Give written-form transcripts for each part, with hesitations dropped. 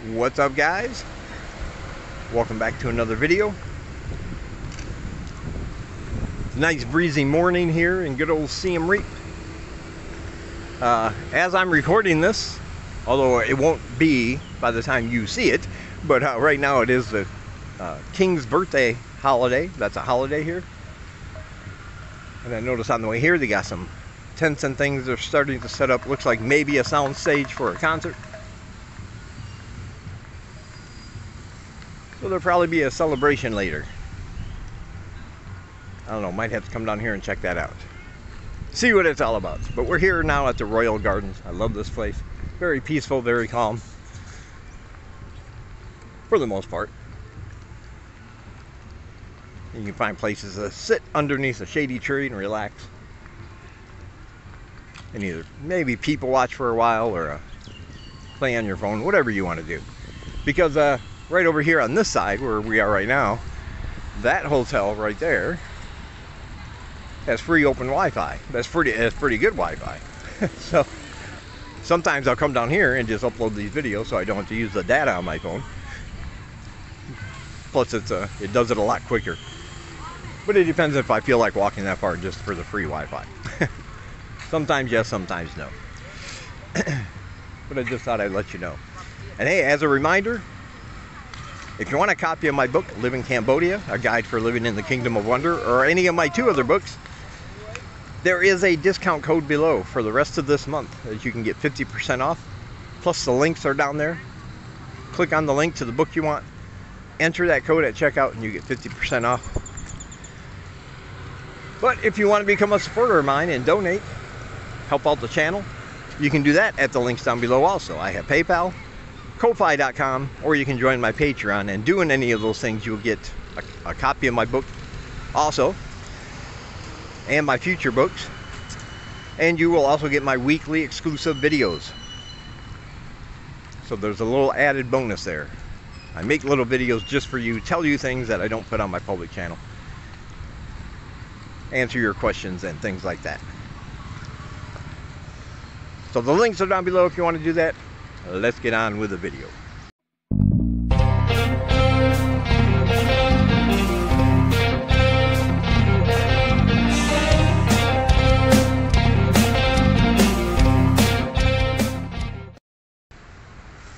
What's up, guys? Welcome back to another video. Nice breezy morning here in good old Siem Reap. As I'm recording this, although it won't be by the time you see it, but right now it is the King's birthday holiday. That's a holiday here. And I noticed on the way here they got some tents and things they're starting to set up. Looks like maybe a sound stage for a concert. So there'll probably be a celebration later. I don't know, might have to come down here and check that out. See what it's all about. But we're here now at the Royal Gardens. I love this place. Very peaceful, very calm. For the most part. You can find places to sit underneath a shady tree and relax. And either maybe people watch for a while or play on your phone, whatever you want to do. Because right over here on this side where we are right now, that hotel right there has free open Wi-Fi. That's pretty good Wi-Fi. So sometimes I'll come down here and just upload these videos so I don't have to use the data on my phone. Plus it does it a lot quicker. But it depends if I feel like walking that far just for the free Wi-Fi. Sometimes yes, sometimes no. But I just thought I'd let you know. And hey, as a reminder, if you want a copy of my book, Live in Cambodia, A Guide for Living in the Kingdom of Wonder, or any of my two other books, there is a discount code below for the rest of this month that you can get 50% off. Plus the links are down there. Click on the link to the book you want, enter that code at checkout, and you get 50% off. But if you want to become a supporter of mine and donate, help out the channel, you can do that at the links down below also. I have PayPal, Ko-Fi.com, or you can join my Patreon, and doing any of those things you'll get a copy of my book also, and my future books, and you will also get my weekly exclusive videos. So there's a little added bonus there. I make little videos just for you, tell you things that I don't put on my public channel, answer your questions and things like that. So the links are down below if you want to do that. Let's get on with the video.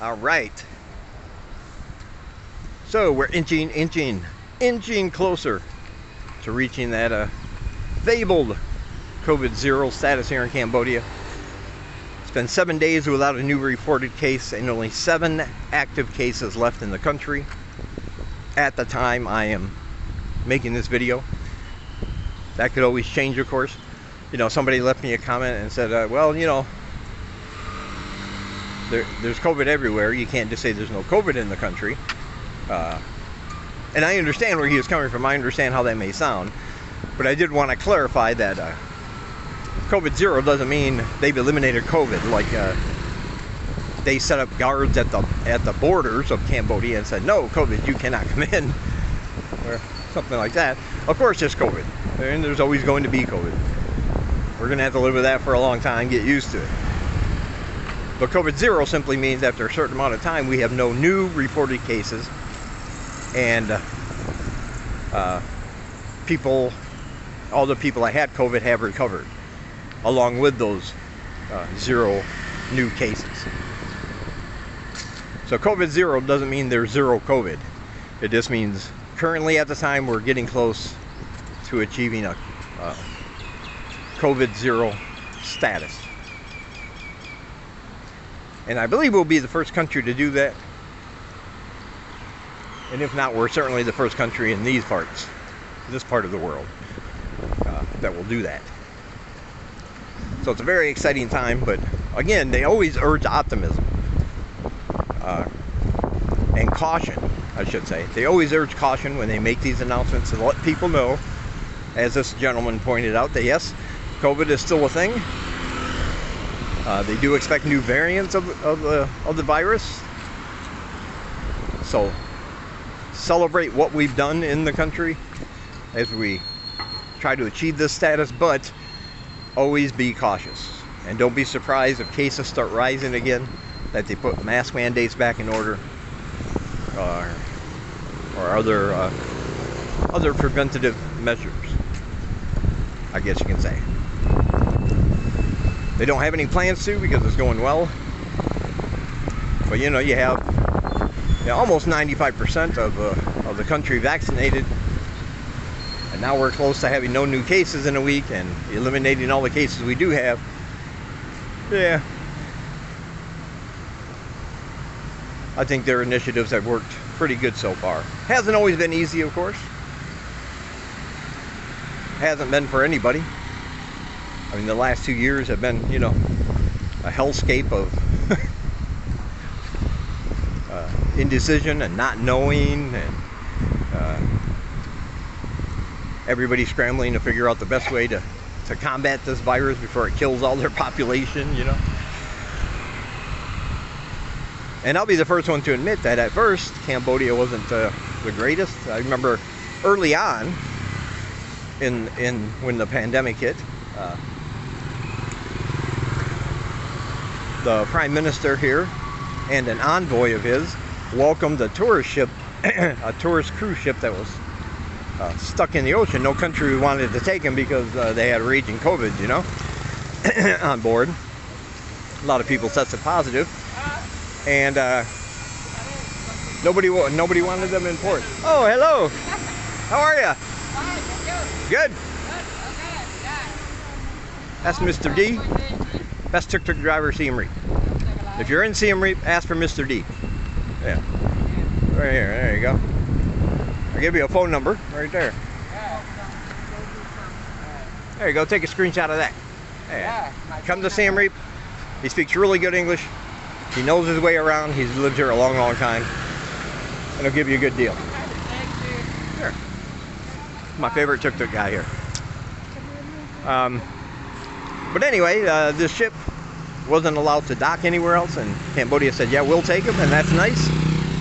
All right. So we're inching closer to reaching that fabled COVID-0 status here in Cambodia. It's been 7 days without a new reported case and only 7 active cases left in the country at the time I am making this video. That could always change, of course. You know, somebody left me a comment and said, well, you know, there's COVID everywhere. You can't just say there's no COVID in the country. And I understand where he was coming from. I understand how that may sound. But I did want to clarify that COVID-0 doesn't mean they've eliminated COVID. Like they set up guards at the borders of Cambodia and said, no, COVID, you cannot come in, or something like that. Of course, just COVID, and there's always going to be COVID. We're going to have to live with that for a long time, get used to it. But COVID-0 simply means after a certain amount of time, we have no new reported cases, and all the people that had COVID have recovered, along with those 0 new cases. So COVID-0 doesn't mean there's 0 COVID. It just means currently at the time we're getting close to achieving a COVID-0 status. And I believe we'll be the first country to do that. And if not, we're certainly the first country in this part of the world, that will do that. So it's a very exciting time, but again, they always urge optimism and caution, I should say. They always urge caution when they make these announcements and let people know, as this gentleman pointed out, that yes, COVID is still a thing. They do expect new variants of the virus. So celebrate what we've done in the country as we try to achieve this status, but always be cautious. And don't be surprised if cases start rising again, that they put mask mandates back in order. or other preventative measures, I guess you can say. They don't have any plans to because it's going well. But you know, you have almost 95% of the country vaccinated, and now we're close to having no new cases in a week and eliminating all the cases we do have. Yeah, I think their initiatives have worked pretty good so far. Hasn't always been easy, of course. Hasn't been for anybody. I mean, the last 2 years have been, you know, a hellscape of indecision and not knowing, and everybody scrambling to figure out the best way to combat this virus before it kills all their population, you know. And I'll be the first one to admit that at first Cambodia wasn't the greatest. I remember early on in when the pandemic hit, the Prime Minister here and an envoy of his welcomed a tourist ship, a tourist cruise ship that was stuck in the ocean. No country wanted to take them because they had raging COVID, you know, on board. A lot of people tested positive, and nobody wanted them in port. Oh, hello. How are you? Good. That's Mr. D. Best tuk-tuk driver, Siem Reap. If you're in Siem Reap, ask for Mr. D. Yeah. Right here. There you go. I'll give you a phone number right there. There you go. Take a screenshot of that. Yeah. Come to Siem Reap. He speaks really good English. He knows his way around. He's lived here a long, long time. And he'll give you a good deal. Sure. My favorite tuk-tuk guy here. But anyway, this ship wasn't allowed to dock anywhere else, and Cambodia said, yeah, we'll take them, and that's nice.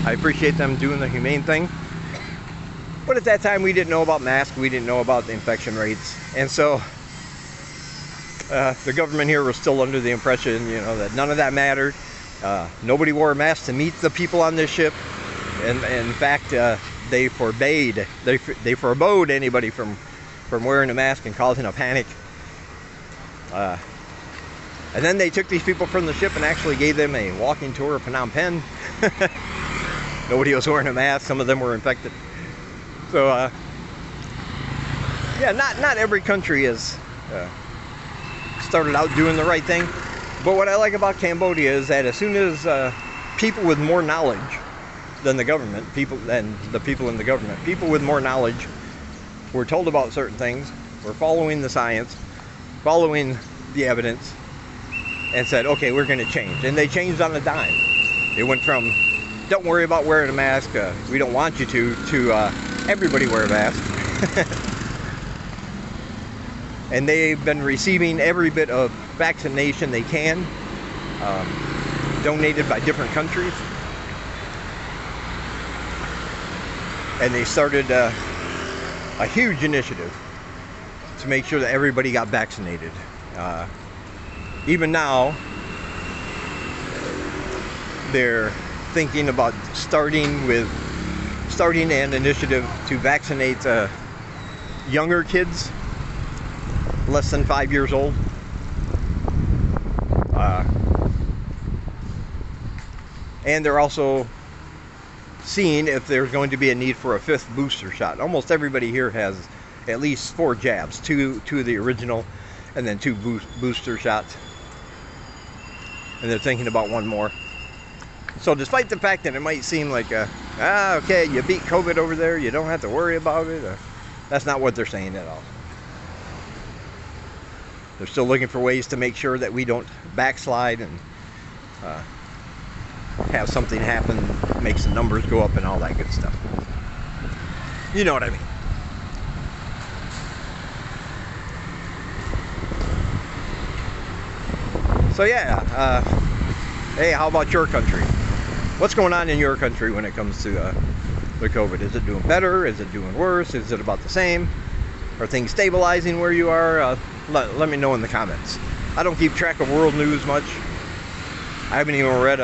I appreciate them doing the humane thing. But at that time, we didn't know about masks. We didn't know about the infection rates. And so the government here was still under the impression, you know, that none of that mattered. Nobody wore a mask to meet the people on this ship. And in fact, they forbade anybody from wearing a mask and causing a panic. And then they took these people from the ship and actually gave them a walking tour of Phnom Penh. Nobody was wearing a mask. Some of them were infected. So, yeah, not every country has started out doing the right thing. But what I like about Cambodia is that as soon as people with more knowledge than the government, people with more knowledge were told about certain things, were following the science, following the evidence, and said, okay, we're going to change. And they changed on a dime. It went from, don't worry about wearing a mask, we don't want you to everybody wear a mask. And they've been receiving every bit of vaccination they can, donated by different countries. And they started a huge initiative to make sure that everybody got vaccinated. Even now, they're thinking about starting an initiative to vaccinate younger kids, less than 5 years old. And they're also seeing if there's going to be a need for a 5th booster shot. Almost everybody here has at least 4 jabs, two of the original, and then 2 booster shots. And they're thinking about 1 more. So despite the fact that it might seem like, okay, you beat COVID over there, you don't have to worry about it, that's not what they're saying at all. They're still looking for ways to make sure that we don't backslide and have something happen, makes the numbers go up and all that good stuff. You know what I mean. So yeah, hey, how about your country? What's going on in your country when it comes to the COVID? Is it doing better? Is it doing worse? Is it about the same? Are things stabilizing where you are? Let me know in the comments. I don't keep track of world news much. I haven't even read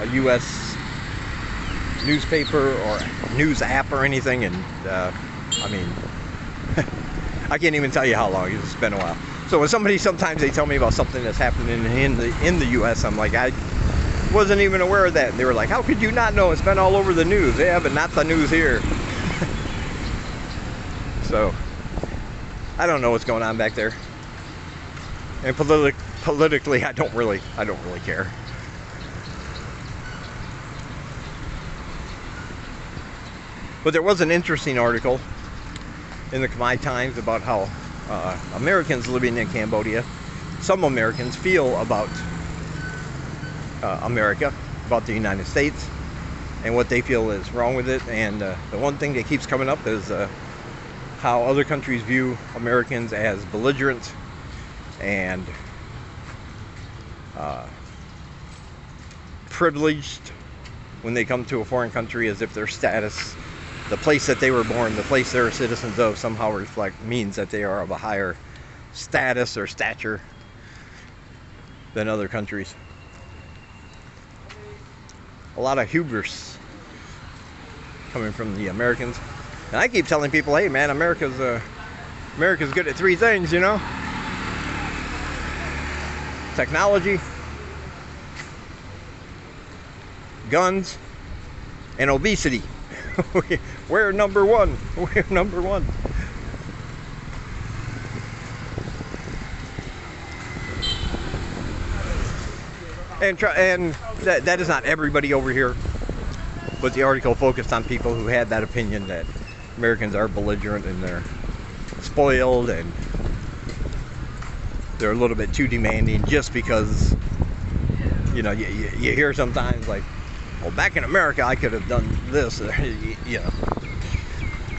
a U.S. newspaper or news app or anything, and I mean, I can't even tell you how long. It's been a while. So when sometimes they tell me about something that's happening in the U.S., I'm like, I wasn't even aware of that. And they were like, how could you not know? It's been all over the news. Yeah, but not the news here. So I don't know what's going on back there. And politically, I don't really care. But there was an interesting article in the Khmer Times about how Americans living in Cambodia, some Americans feel about America, about the United States, and what they feel is wrong with it. And the one thing that keeps coming up is how other countries view Americans as belligerent and privileged when they come to a foreign country, as if their status, the place that they were born, the place they're citizens of, somehow means that they are of a higher status or stature than other countries. A lot of hubris coming from the Americans. And I keep telling people, hey man, America's good at three things, you know? Technology, guns, and obesity. We're number one. We're number one. And that is not everybody over here, but the article focused on people who had that opinion that Americans are belligerent and they're spoiled and they're a little bit too demanding, just because, you know, you hear sometimes like, well, back in America I could have done this, you know,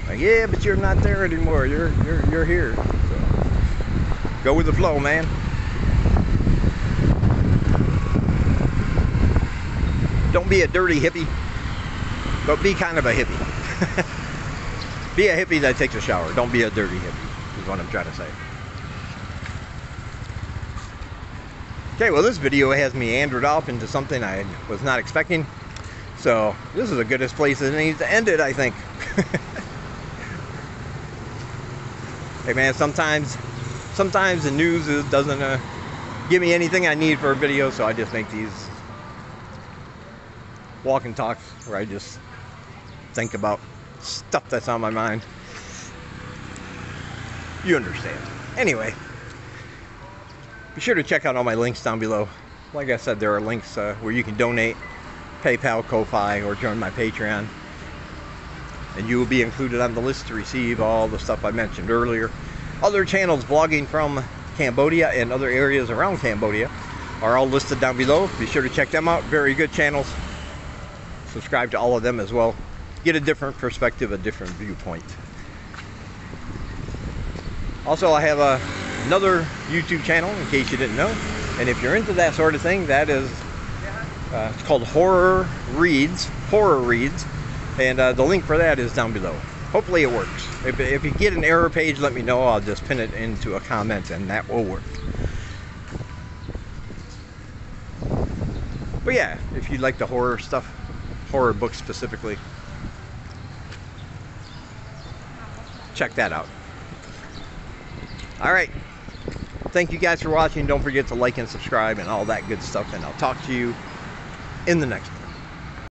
like, yeah, but you're not there anymore. You're here. So go with the flow, man. Don't be a dirty hippie, but be kind of a hippie. Be a hippie that takes a shower. Don't be a dirty hippie, is what I'm trying to say. Okay, well, this video has meandered off into something I was not expecting. So this is the goodest place that needs to end it, I think. Hey man, sometimes the news doesn't give me anything I need for a video, so I just make these walk and talks where I just think about stuff that's on my mind. You understand. Anyway, be sure to check out all my links down below. Like I said, there are links where you can donate, PayPal, Ko-Fi, or join my Patreon, and you will be included on the list to receive all the stuff I mentioned earlier. Other channels blogging from Cambodia and other areas around Cambodia are all listed down below. Be sure to check them out. Very good channels. Subscribe to all of them as well. Get a different perspective, a different viewpoint. Also, I have another YouTube channel, in case you didn't know, and if you're into that sort of thing, that is it's called Horror Reads, and the link for that is down below. Hopefully it works. If you get an error page, let me know. I'll just pin it into a comment and that will work. But yeah, if you like the horror stuff, horror books specifically, check that out. Alright, thank you guys for watching. Don't forget to like and subscribe and all that good stuff, and I'll talk to you in the next one.